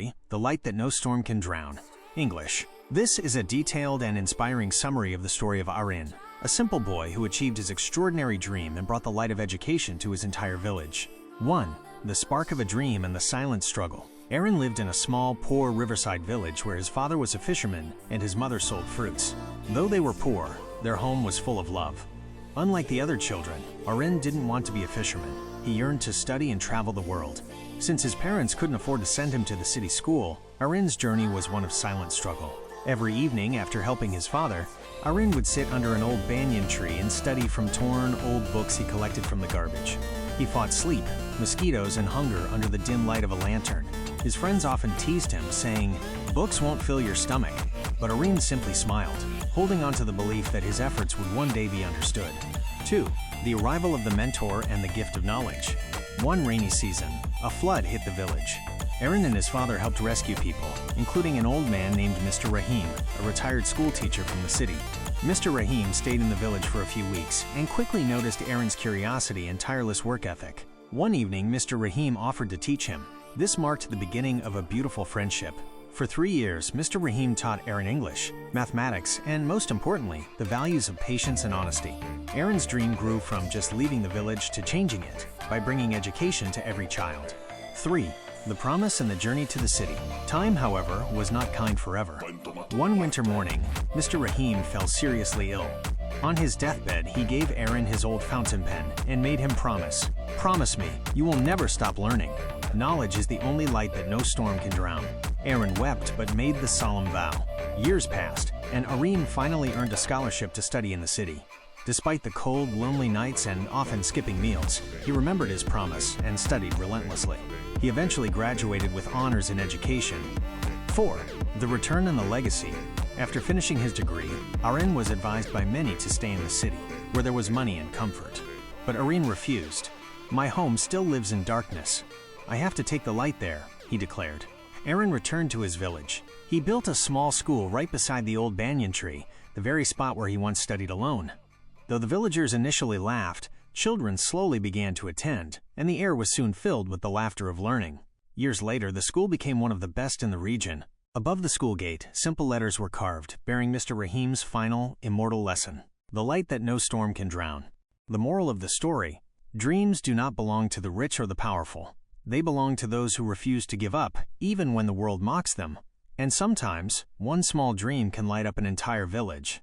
story, The Light That No Storm Can Drown. English. This is a detailed and inspiring summary of the story of Arin, a simple boy who achieved his extraordinary dream and brought the light of education to his entire village. 1. The spark of a dream and the silent struggle. Arin lived in a small, poor riverside village where his father was a fisherman and his mother sold fruits. Though they were poor, their home was full of love. Unlike the other children, Arin didn't want to be a fisherman. He yearned to study and travel the world. Since his parents couldn't afford to send him to the city school, Arin's journey was one of silent struggle. Every evening, after helping his father, Arin would sit under an old banyan tree and study from torn, old books he collected from the garbage. He fought sleep, mosquitoes, and hunger under the dim light of a lantern. His friends often teased him, saying, "Books won't fill your stomach," but Arin simply smiled, holding on to the belief that his efforts would one day be understood. 2. The arrival of the mentor and the gift of knowledge. One rainy season, a flood hit the village. Arin and his father helped rescue people, including an old man named Mr. Rahim, a retired school teacher from the city. Mr. Rahim stayed in the village for a few weeks and quickly noticed Arin's curiosity and tireless work ethic. One evening, Mr. Rahim offered to teach him. This marked the beginning of a beautiful friendship. For 3 years, Mr. Rahim taught Arin English, mathematics, and most importantly, the values of patience and honesty. Arin's dream grew from just leaving the village to changing it by bringing education to every child. 3. The promise and the journey to the city. Time, however, was not kind forever. One winter morning, Mr. Rahim fell seriously ill. On his deathbed, he gave Arin his old fountain pen and made him promise, "Promise me, you will never stop learning. Knowledge is the only light that no storm can drown." Arin wept but made the solemn vow. Years passed, and Arin finally earned a scholarship to study in the city. Despite the cold, lonely nights and often skipping meals, he remembered his promise and studied relentlessly. He eventually graduated with honors in education. 4. The return and the legacy. After finishing his degree, Arin was advised by many to stay in the city, where there was money and comfort. But Arin refused. "My home still lives in darkness. I have to take the light there," he declared. Arin returned to his village. He built a small school right beside the old banyan tree, the very spot where he once studied alone. Though the villagers initially laughed, children slowly began to attend, and the air was soon filled with the laughter of learning. Years later, the school became one of the best in the region. Above the school gate, simple letters were carved, bearing Mr. Rahim's final, immortal lesson: "The light that no storm can drown." The moral of the story: dreams do not belong to the rich or the powerful. They belong to those who refuse to give up, even when the world mocks them. And sometimes, one small dream can light up an entire village.